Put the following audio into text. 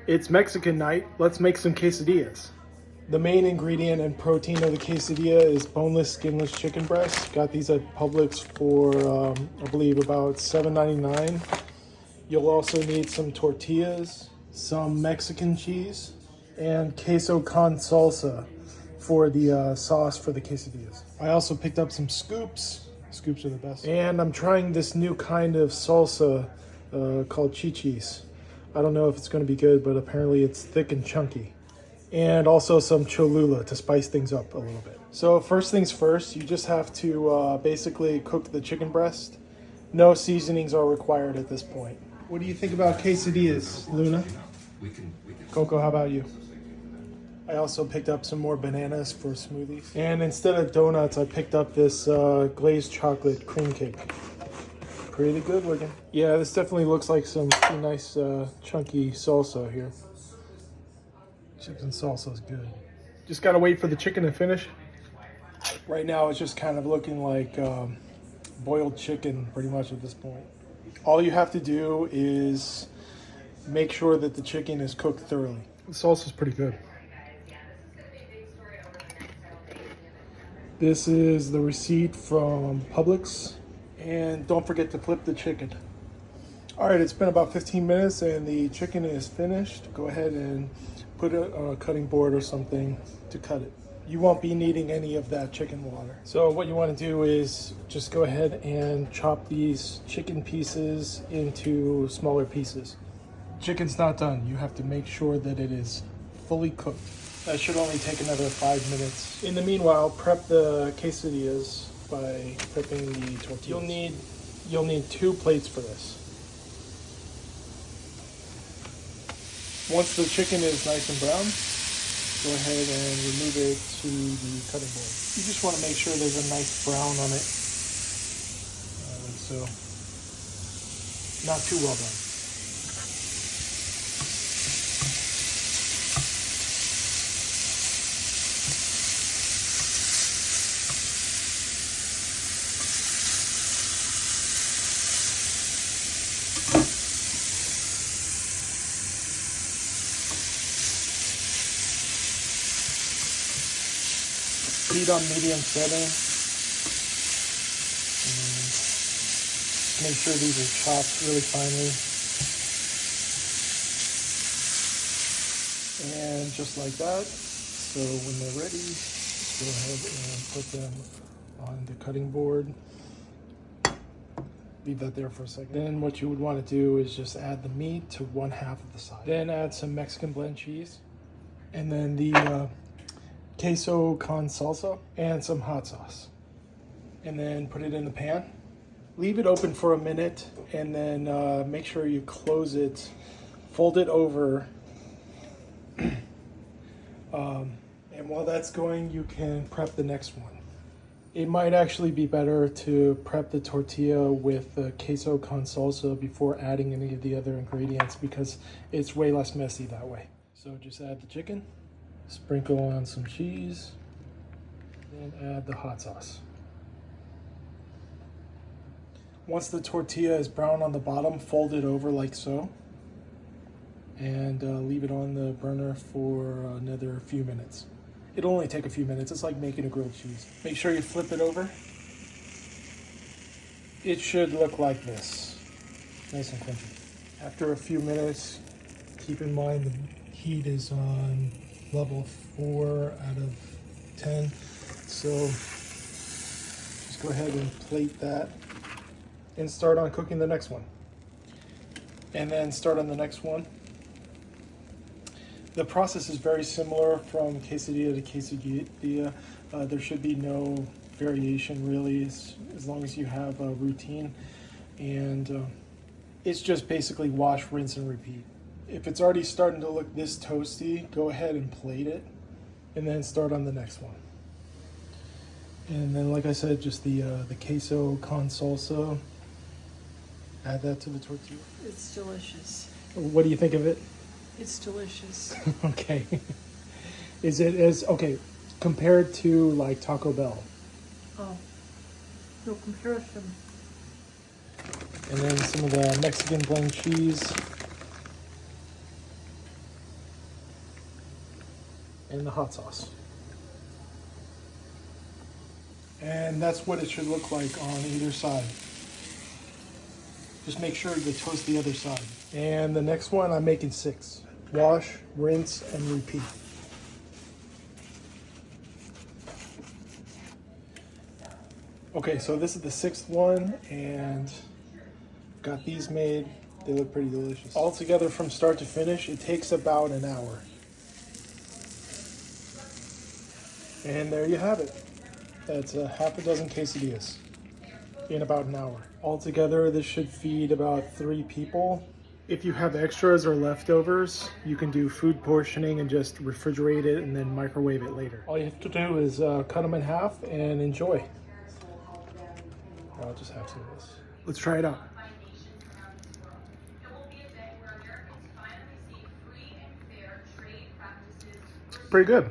It's Mexican night. Let's make some quesadillas. The main ingredient and protein of the quesadilla is boneless, skinless chicken breast. Got these at Publix for, I believe, about $7.99. You'll also need some tortillas, some Mexican cheese, and queso con salsa for the sauce for the quesadillas. I also picked up some scoops. Scoops are the best. And I'm trying this new kind of salsa called chichis. I don't know if it's going to be good, but apparently it's thick and chunky. And also some cholula to spice things up a little bit. So first things first, you just have to basically cook the chicken breast. No seasonings are required at this point. What do you think about quesadillas, Luna? Coco, how about you? I also picked up some more bananas for smoothies. And instead of donuts, I picked up this glazed chocolate cream cake. Pretty good looking. Yeah, this definitely looks like some pretty nice chunky salsa here. Chicken salsa is good. Just gotta wait for the chicken to finish. Right now it's just kind of looking like boiled chicken pretty much at this point. All you have to do is make sure that the chicken is cooked thoroughly. The salsa is pretty good. This is the receipt from Publix. And don't forget to flip the chicken. All right, it's been about 15 minutes and the chicken is finished. Go ahead and put it on a cutting board or something to cut it. You won't be needing any of that chicken water. So what you want to do is just go ahead and chop these chicken pieces into smaller pieces. Chicken's not done. You have to make sure that it is fully cooked. That should only take another 5 minutes. In the meanwhile, prep the quesadillas by prepping the tortillas. You'll need 2 plates for this. Once the chicken is nice and brown, go ahead and remove it to the cutting board. You just want to make sure there's a nice brown on it. Like so. Not too well done. Heat on medium setting. And make sure these are chopped really finely. And just like that. So when they're ready, just go ahead and put them on the cutting board. Leave that there for a second. Then what you would want to do is just add the meat to 1/2 of the side. Then add some Mexican blend cheese. And then the queso con salsa and some hot sauce, and then put it in the pan. Leave it open for a minute, and then make sure you close it, fold it over, and while that's going, you can prep the next one. It might actually be better to prep the tortilla with the queso con salsa before adding any of the other ingredients, because it's way less messy that way. So just add the chicken. Sprinkle on some cheese, and add the hot sauce. Once the tortilla is brown on the bottom, fold it over like so, and leave it on the burner for another few minutes. It'll only take a few minutes. It's like making a grilled cheese. Make sure you flip it over. It should look like this, nice and crunchy. After a few minutes, keep in mind the heat is on level 4 out of 10. So just go ahead and plate that and start on cooking the next one. And then start on the next one. The process is very similar from quesadilla to quesadilla. There should be no variation really, as long as you have a routine. And it's just basically wash, rinse, and repeat. If it's already starting to look this toasty, go ahead and plate it, and then start on the next one. And then, like I said, just the queso con salsa. Add that to the tortilla. It's delicious. What do you think of it? It's delicious. Okay. Is it okay, compared to like Taco Bell? Oh, no comparison. And then some of the Mexican blend cheese. and the hot sauce. And that's what it should look like on either side. Just make sure to toast the other side. And the next one, I'm making 6. Wash, rinse, and repeat. Okay, so this is the 6th one, and got these made. They look pretty delicious. Altogether, from start to finish, it takes about an hour. And there you have it. That's a half a dozen quesadillas in about an hour. Altogether, this should feed about 3 people. If you have extras or leftovers, you can do food portioning and just refrigerate it and then microwave it later. All you have to do is cut them in half and enjoy. I'll just have some of this. Let's try it out. Pretty good.